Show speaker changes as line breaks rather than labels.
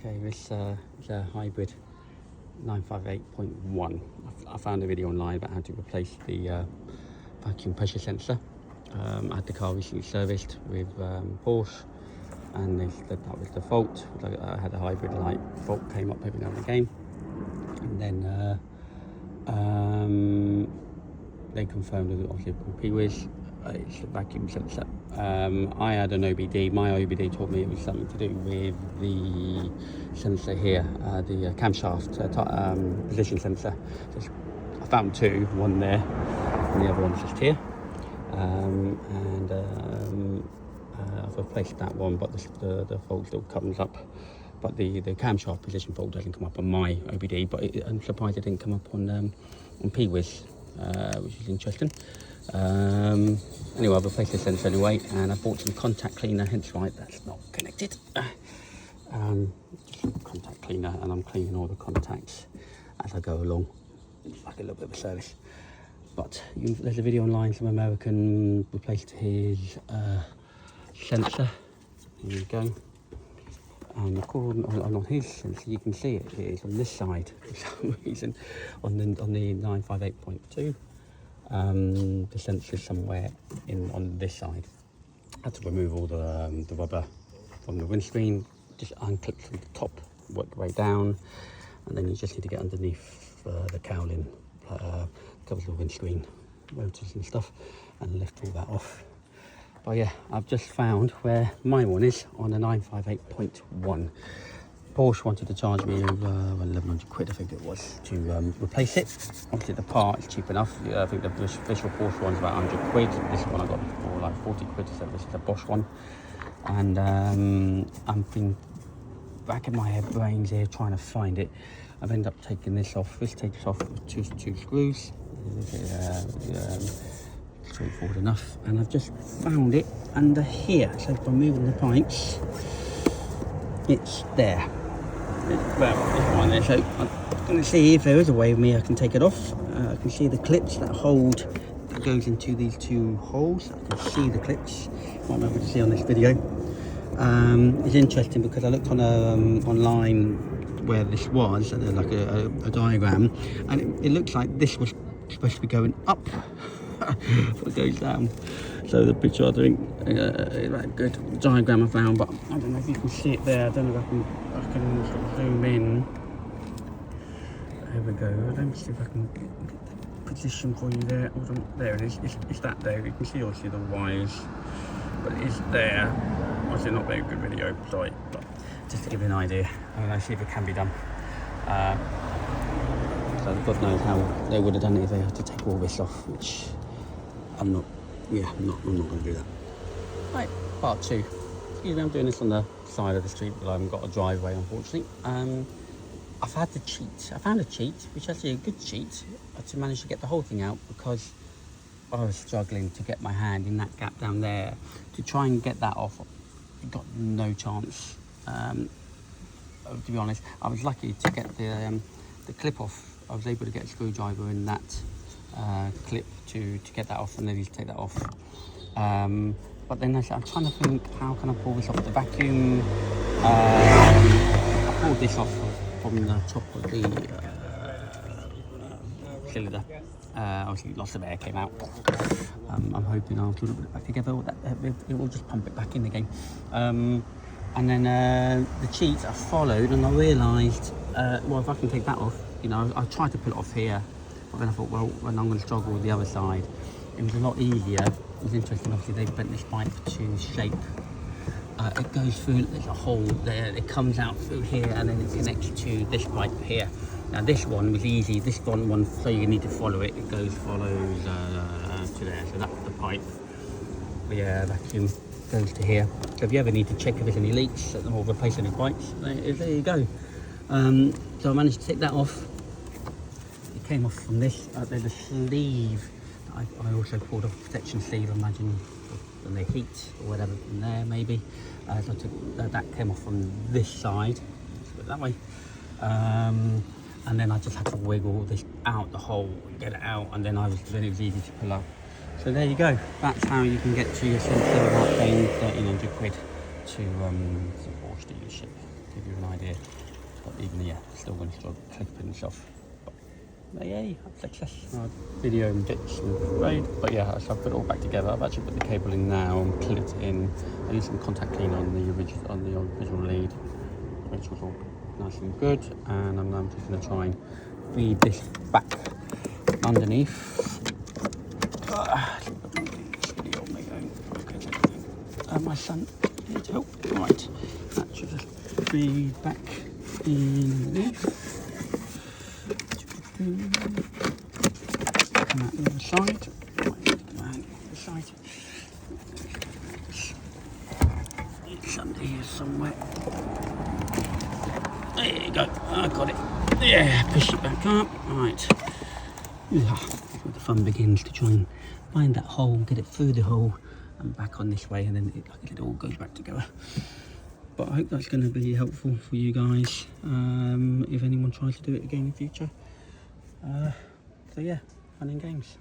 Okay, this is a hybrid 958.1. I found a video online about how to replace the vacuum pressure sensor. I had the car recently serviced with Porsche, and they said that was the fault. I had a hybrid light fault came up every now and again, and then they confirmed that obviously P-Wiz, it's a vacuum sensor. I had an OBD. My OBD told me it was something to do with the sensor here, the camshaft position sensor. So I found two, one there and the other one's just here. I've replaced that one, but the fault still comes up. But the camshaft position fault doesn't come up on my OBD, but I'm surprised it didn't come up on P-Wiz, which is interesting. Anyway, I've replaced the sensor anyway, and I bought some contact cleaner, hence why that's not connected. Just contact cleaner, and I'm cleaning all the contacts as I go along. It's like a little bit of a service. But there's a video online, some American replaced his sensor. Here we go. And according on his sensor, you can see it is on this side for some reason. On the 958.2, the sensor is somewhere on this side. I had to remove all the rubber from the windscreen, just unclip from the top, work your way down, and then you just need to get underneath the cowling, covers the windscreen, motors and stuff, and lift all that off. But yeah, I've just found where my one is on the 958.1. Porsche wanted to charge me over 1,100 quid, I think it was, to replace it. Obviously the part is cheap enough. I think the official Porsche one's about 100 quid. This one I got for like 40 quid, so this is a Bosch one. And I've been racking my brains here trying to find it. I've ended up taking this off. This takes off with two screws. Straightforward enough, and I've just found it under here. So if I'm moving the pipes, it's there. It's one there. So I'm going to see if there is a way of me I can take it off. I can see the clips that goes into these two holes. I can see the clips. Might be able to see on this video. It's interesting because I looked on online where this was, like a diagram, and it looks like this was supposed to be going up. But it goes down. So the picture I think is a good diagram I found, but I don't know if you can see it there. I don't know if I can sort of zoom in. There we go. Let me see if I can get the position for you there. There it is. It's that there. You can see obviously the wires, but it is there. Obviously not very good video, sorry, but just to give you an idea. Let's see if it can be done. So God knows how they would have done it if they had to take all this off, which I'm not going to do that. Right, part two. Excuse me, I'm doing this on the side of the street, but I haven't got a driveway, unfortunately. I've had to cheat. I found a cheat, which is actually a good cheat, to manage to get the whole thing out, because I was struggling to get my hand in that gap down there. To try and get that off, I've got no chance. To be honest, I was lucky to get the clip off. I was able to get a screwdriver in that clip to get that off, and then take that off. But then I'm trying to think, how can I pull this off the vacuum? I pulled this off from the top of the cylinder. Obviously lots of air came out. I'm hoping I'll put it back together, it will just pump it back in again. And then the cheat I followed, and I realised, well, if I can take that off, you know, I tried to put it off here, but then I thought, well, when I'm going to struggle with the other side, it was a lot easier. It was interesting, obviously they bent this pipe to shape. It goes through, there's a hole there, it comes out through here, and then it connects to this pipe here. Now this one was easy, this one, so you need to follow it, follows to there, so that's the pipe. The vacuum goes to here. So if you ever need to check if there's any leaks or replace any pipes, there you go. So I managed to take that off. It came off from this. There's a sleeve. I also pulled off a protection sleeve, I imagine, when they heat or whatever from there maybe. So I took, that came off from this side. Let's put it that way. And then I just had to wiggle this out the hole, get it out, and then it was easy to pull up. So there you go. That's how you can get to your sensor without paying 1,300 quid to the Porsche dealership. give you an idea. But even, yeah, still going to struggle clipping and stuff. But yay, success. Video and bits and braid. But yeah, so I've put it all back together. I've actually put the cable in now and put it in. I used some contact clean on the original lead, which was all nice and good. And I'm just going to try and feed this back underneath. My son needs help. Right, that should just feed back underneath. Come out the other side. Come out the other side. It's under here somewhere. There you go. I got it. Yeah, push it back up. Right. Yeah. Where the fun begins, to try and find that hole, get it through the hole and back on this way, and then it all goes back together. But I hope that's going to be helpful for you guys if anyone tries to do it again in the future. So yeah, fun and games.